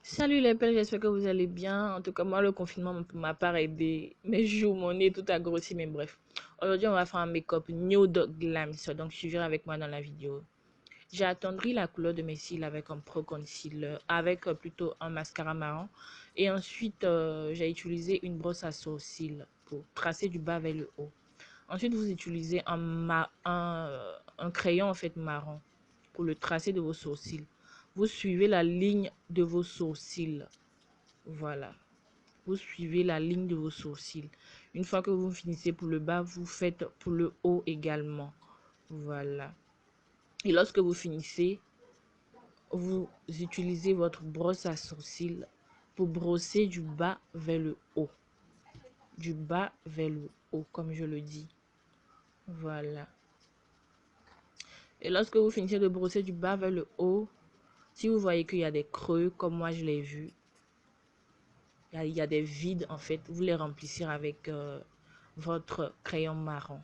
Salut les pelles, j'espère que vous allez bien. En tout cas, moi, le confinement m'a pas aidé. Mes joues, mon nez, tout a grossi, mais bref. Aujourd'hui, on va faire un make-up Nude Glam. Donc, suivez avec moi dans la vidéo. J'ai attendri la couleur de mes cils avec un pro concealer, avec plutôt un mascara marron. Et ensuite, j'ai utilisé une brosse à sourcils pour tracer du bas vers le haut. Ensuite, vous utilisez un crayon en fait marron pour le tracer de vos sourcils. Vous suivez la ligne de vos sourcils. Voilà. Vous suivez la ligne de vos sourcils. Une fois que vous finissez pour le bas, vous faites pour le haut également. Voilà. Et lorsque vous finissez, vous utilisez votre brosse à sourcils pour brosser du bas vers le haut. Du bas vers le haut, comme je le dis. Voilà. Et lorsque vous finissez de brosser du bas vers le haut, si vous voyez qu'il y a des creux, comme moi je l'ai vu, il y a des vides en fait, vous les remplissez avec votre crayon marron.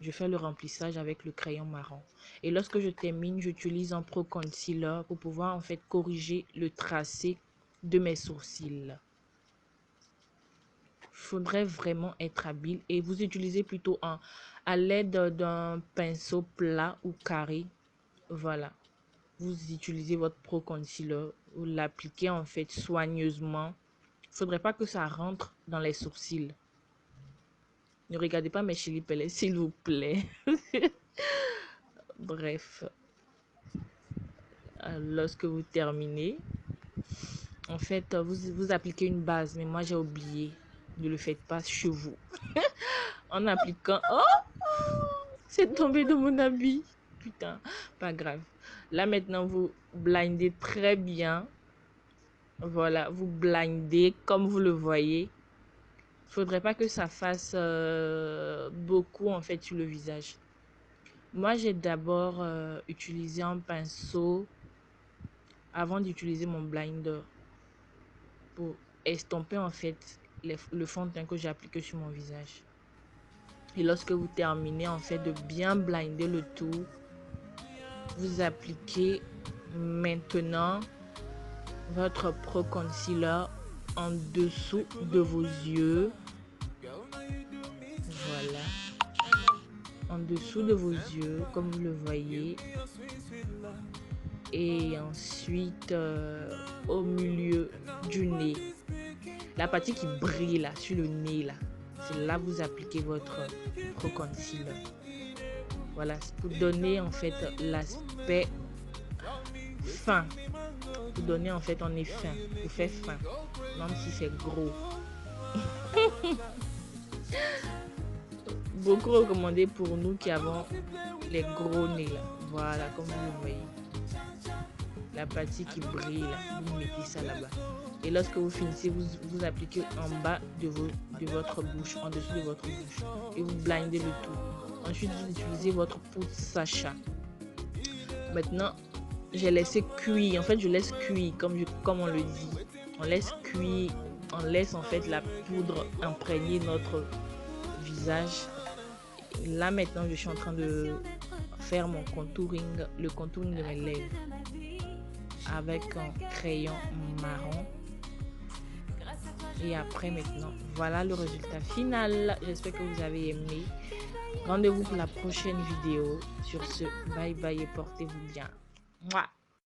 Je fais le remplissage avec le crayon marron. Et lorsque je termine, j'utilise un pro concealer pour pouvoir en fait corriger le tracé de mes sourcils. Faudrait vraiment être habile et vous utilisez plutôt à l'aide d'un pinceau plat ou carré. Voilà. Vous utilisez votre pro concealer, vous l'appliquez en fait soigneusement. Faudrait pas que ça rentre dans les sourcils. Ne regardez pas mes chili pelés, s'il vous plaît. Bref, lorsque vous terminez, en fait, vous appliquez une base, mais moi j'ai oublié. Ne le faites pas chez vous. En appliquant... Oh, c'est tombé de mon habit. Putain, pas grave. Là maintenant, vous blindez très bien. Voilà, vous blindez comme vous le voyez. Faudrait pas que ça fasse beaucoup en fait sur le visage. Moi, j'ai d'abord utilisé un pinceau avant d'utiliser mon blinder pour estomper en fait le fond de teint que j'ai appliqué sur mon visage. Et lorsque vous terminez en fait de bien blinder le tout, vous appliquez maintenant votre pro concealer en dessous de vos yeux. Voilà. En dessous de vos yeux, comme vous le voyez. Et ensuite, au milieu du nez. La partie qui brille là, sur le nez là. C'est là que vous appliquez votre pro concealer. Voilà, pour donner en fait l'aspect fin. Pour donner en fait un effet fin. Pour faire fin. Même si c'est gros. Beaucoup recommandé pour nous qui avons les gros nez là. Voilà, comme vous le voyez. La partie qui brille là, vous mettez ça là-bas. Et lorsque vous finissez, vous appliquez en bas de votre bouche, en dessous de votre bouche. Et vous blindez le tout. Ensuite, vous utilisez votre poudre Sacha. Maintenant, j'ai laissé cuire. En fait, je laisse cuire, comme on le dit. On laisse cuire, on laisse en fait la poudre imprégner notre visage. Et là, maintenant, je suis en train de faire mon contouring, le contouring de mes lèvres avec un crayon marron. Et après maintenant, voilà le résultat final. J'espère que vous avez aimé. Rendez-vous pour la prochaine vidéo. Sur ce, bye bye et portez-vous bien. Mouah.